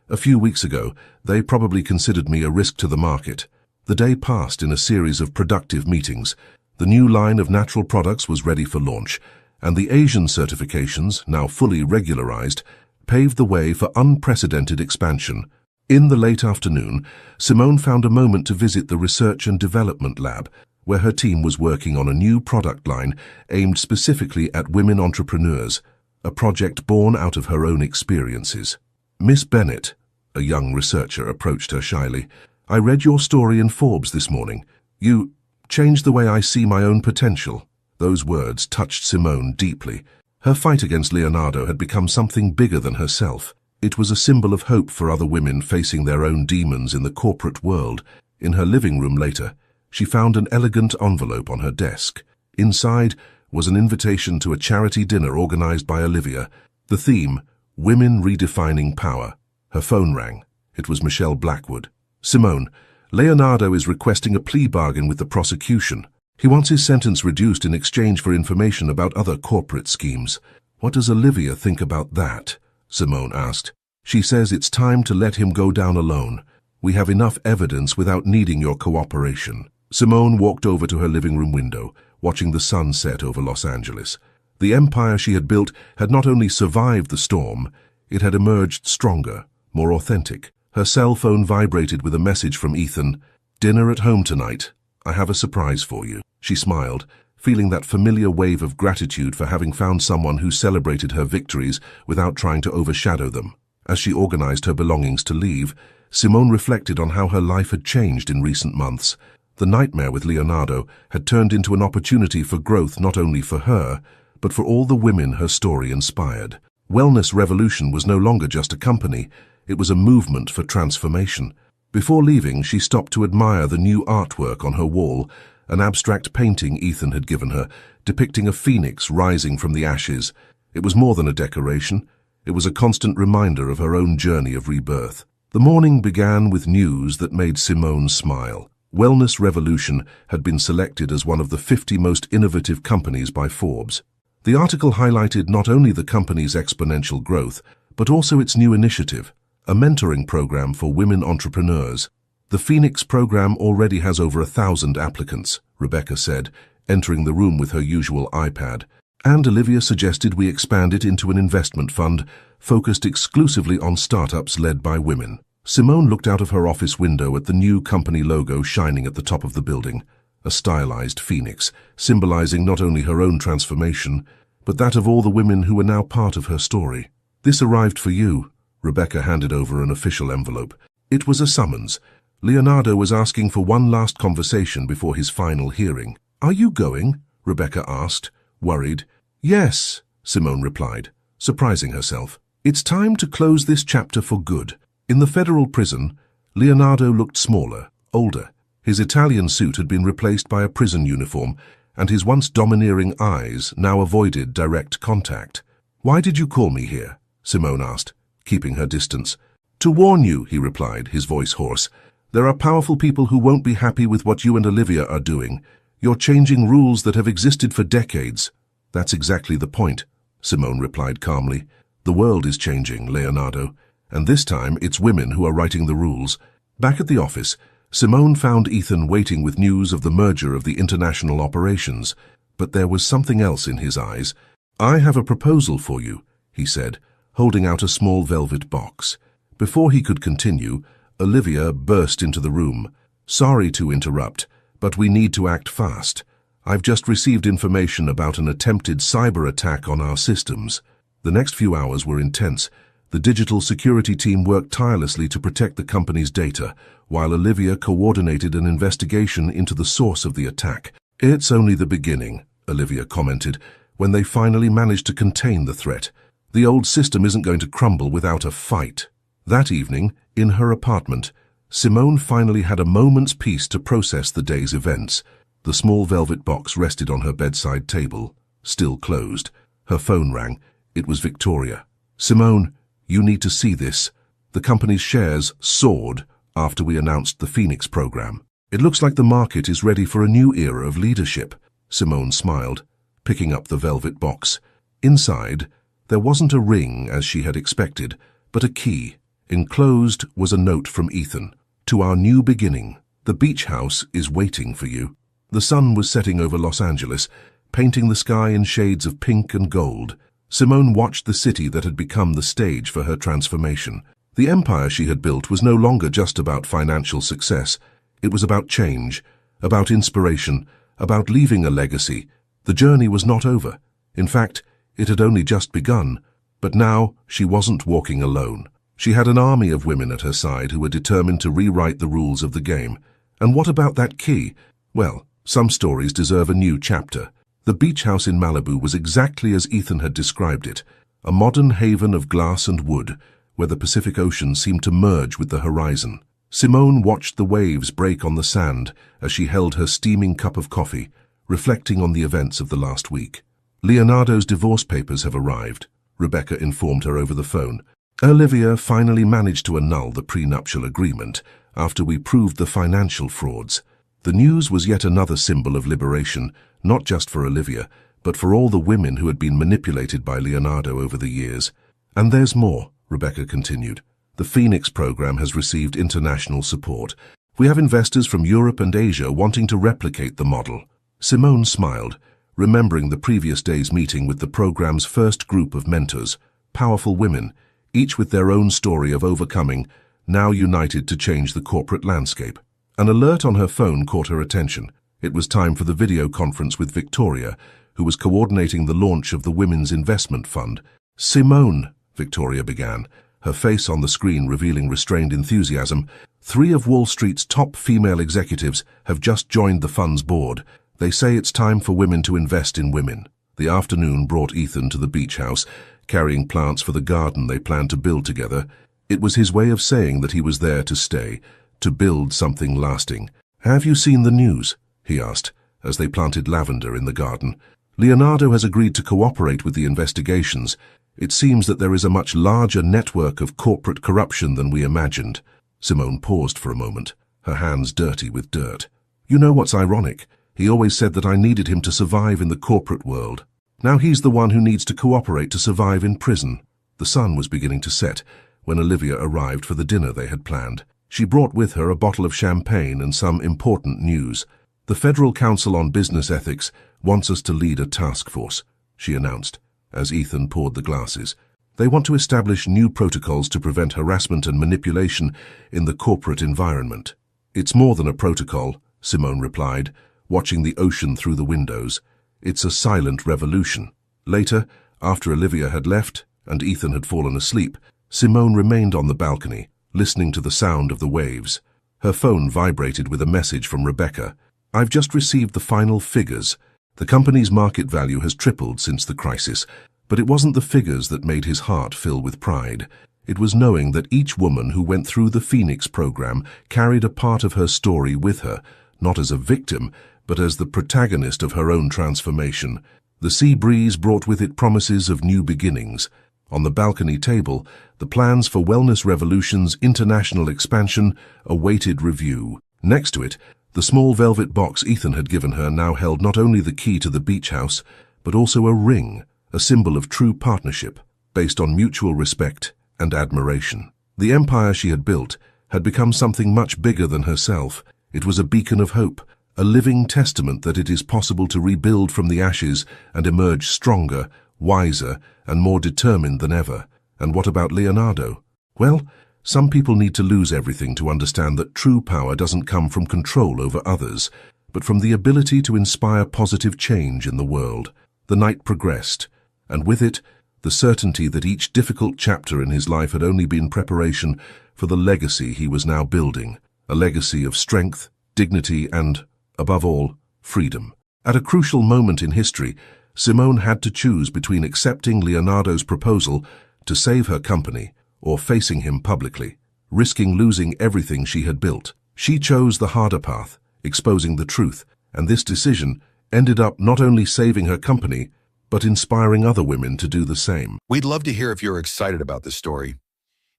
A few weeks ago, they probably considered me a risk to the market. The day passed in a series of productive meetings. The new line of natural products was ready for launch, and the Asian certifications, now fully regularized, paved the way for unprecedented expansion. In the late afternoon, Simone found a moment to visit the Research and Development Lab, where her team was working on a new product line aimed specifically at women entrepreneurs, a project born out of her own experiences. Miss Bennett, a young researcher, approached her shyly. I read your story in Forbes this morning. You changed the way I see my own potential. Those words touched Simone deeply. Her fight against Leonardo had become something bigger than herself. It was a symbol of hope for other women facing their own demons in the corporate world. In her living room later, she found an elegant envelope on her desk. Inside was an invitation to a charity dinner organized by Olivia. The theme, Women Redefining Power. Her phone rang. It was Michelle Blackwood. Simone, Leonardo is requesting a plea bargain with the prosecution. He wants his sentence reduced in exchange for information about other corporate schemes. What does Olivia think about that? Simone asked. She says it's time to let him go down alone. We have enough evidence without needing your cooperation. Simone walked over to her living room window, watching the sun set over Los Angeles. The empire she had built had not only survived the storm, it had emerged stronger, more authentic. Her cell phone vibrated with a message from Ethan. Dinner at home tonight. I have a surprise for you. She smiled, feeling that familiar wave of gratitude for having found someone who celebrated her victories without trying to overshadow them. As she organized her belongings to leave, Simone reflected on how her life had changed in recent months. The nightmare with Leonardo had turned into an opportunity for growth not only for her, but for all the women her story inspired. Wellness Revolution was no longer just a company, it was a movement for transformation. Before leaving, she stopped to admire the new artwork on her wall, an abstract painting Ethan had given her, depicting a phoenix rising from the ashes. It was more than a decoration, it was a constant reminder of her own journey of rebirth. The morning began with news that made Simone smile. Wellness Revolution had been selected as one of the 50 most innovative companies by Forbes. The article highlighted not only the company's exponential growth, but also its new initiative, a mentoring program for women entrepreneurs. The Phoenix program already has over 1,000 applicants, Rebecca said, entering the room with her usual iPad. And Olivia suggested we expand it into an investment fund focused exclusively on startups led by women. Simone looked out of her office window at the new company logo shining at the top of the building, a stylized phoenix, symbolizing not only her own transformation, but that of all the women who were now part of her story. This arrived for you. Rebecca handed over an official envelope. It was a summons. Leonardo was asking for one last conversation before his final hearing. Are you going? Rebecca asked, worried. Yes, Simone replied, surprising herself. It's time to close this chapter for good. In the federal prison, Leonardo looked smaller, older. His Italian suit had been replaced by a prison uniform, and his once domineering eyes now avoided direct contact. Why did you call me here? Simone asked, keeping her distance. To warn you, he replied, his voice hoarse. There are powerful people who won't be happy with what you and Olivia are doing. You're changing rules that have existed for decades. That's exactly the point, Simone replied calmly. The world is changing, Leonardo, and this time it's women who are writing the rules. Back at the office, Simone found Ethan waiting with news of the merger of the international operations, but there was something else in his eyes. I have a proposal for you, he said, holding out a small velvet box. Before he could continue, Olivia burst into the room. Sorry to interrupt, but we need to act fast. I've just received information about an attempted cyber attack on our systems. The next few hours were intense. The digital security team worked tirelessly to protect the company's data, while Olivia coordinated an investigation into the source of the attack. It's only the beginning, Olivia commented, when they finally managed to contain the threat. The old system isn't going to crumble without a fight. That evening, in her apartment, Simone finally had a moment's peace to process the day's events. The small velvet box rested on her bedside table, still closed. Her phone rang. It was Victoria. Simone, you need to see this. The company's shares soared after we announced the Phoenix program. It looks like the market is ready for a new era of leadership. Simone smiled, picking up the velvet box. Inside, there wasn't a ring as she had expected, but a key. Enclosed was a note from Ethan. To our new beginning, the beach house is waiting for you. The sun was setting over Los Angeles, painting the sky in shades of pink and gold. Simone watched the city that had become the stage for her transformation. The empire she had built was no longer just about financial success. It was about change, about inspiration, about leaving a legacy. The journey was not over. In fact, it had only just begun. But now she wasn't walking alone. She had an army of women at her side who were determined to rewrite the rules of the game. And what about that key? Well, some stories deserve a new chapter. The beach house in Malibu was exactly as Ethan had described it, a modern haven of glass and wood, where the Pacific Ocean seemed to merge with the horizon. Simone watched the waves break on the sand as she held her steaming cup of coffee, reflecting on the events of the last week. Leonardo's divorce papers have arrived, Rebecca informed her over the phone. Olivia finally managed to annul the prenuptial agreement after we proved the financial frauds. The news was yet another symbol of liberation, not just for Olivia, but for all the women who had been manipulated by Leonardo over the years. And there's more, Rebecca continued. The Phoenix program has received international support. We have investors from Europe and Asia wanting to replicate the model. Simone smiled, remembering the previous day's meeting with the program's first group of mentors, powerful women, each with their own story of overcoming, now united to change the corporate landscape. An alert on her phone caught her attention. It was time for the video conference with Victoria, who was coordinating the launch of the Women's Investment Fund. "Simone," Victoria began, her face on the screen revealing restrained enthusiasm, "3 of Wall Street's top female executives have just joined the fund's board. They say it's time for women to invest in women." The afternoon brought Ethan to the beach house, carrying plants for the garden they planned to build together. It was his way of saying that he was there to stay, to build something lasting. "Have you seen the news?" he asked, as they planted lavender in the garden. "Leonardo has agreed to cooperate with the investigations. It seems that there is a much larger network of corporate corruption than we imagined." Simone paused for a moment, her hands dirty with dirt. "You know what's ironic? He always said that I needed him to survive in the corporate world. Now he's the one who needs to cooperate to survive in prison." The sun was beginning to set when Olivia arrived for the dinner they had planned. She brought with her a bottle of champagne and some important news. "The Federal Council on Business Ethics wants us to lead a task force," she announced, as Ethan poured the glasses. "They want to establish new protocols to prevent harassment and manipulation in the corporate environment." "It's more than a protocol," Simone replied, watching the ocean through the windows. "It's a silent revolution." Later, after Olivia had left and Ethan had fallen asleep, Simone remained on the balcony, listening to the sound of the waves. Her phone vibrated with a message from Rebecca. "I've just received the final figures. The company's market value has tripled since the crisis, but it wasn't the figures that made his heart fill with pride. It was knowing that each woman who went through the Phoenix program carried a part of her story with her, not as a victim, but as the protagonist of her own transformation. The sea breeze brought with it promises of new beginnings. On the balcony table, the plans for Wellness Revolution's international expansion awaited review. Next to it, the small velvet box Ethan had given her now held not only the key to the beach house, but also a ring, a symbol of true partnership, based on mutual respect and admiration. The empire she had built had become something much bigger than herself. It was a beacon of hope, a living testament that it is possible to rebuild from the ashes and emerge stronger, wiser, and more determined than ever. And what about Leonardo? Well, some people need to lose everything to understand that true power doesn't come from control over others, but from the ability to inspire positive change in the world. The night progressed, and with it, the certainty that each difficult chapter in his life had only been preparation for the legacy he was now building, a legacy of strength, dignity, and, above all, freedom. At a crucial moment in history, Simone had to choose between accepting Leonardo's proposal to save her company or facing him publicly, risking losing everything she had built. She chose the harder path, exposing the truth, and this decision ended up not only saving her company, but inspiring other women to do the same. We'd love to hear if you're excited about this story.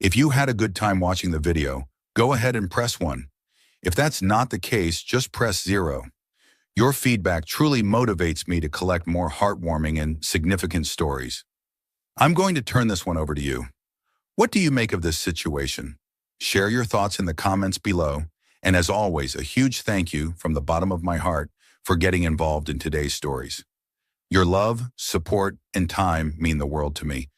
If you had a good time watching the video, go ahead and press 1. If that's not the case, just press 0. Your feedback truly motivates me to collect more heartwarming and significant stories. I'm going to turn this one over to you. What do you make of this situation? Share your thoughts in the comments below. And as always, a huge thank you from the bottom of my heart for getting involved in today's stories. Your love, support, and time mean the world to me.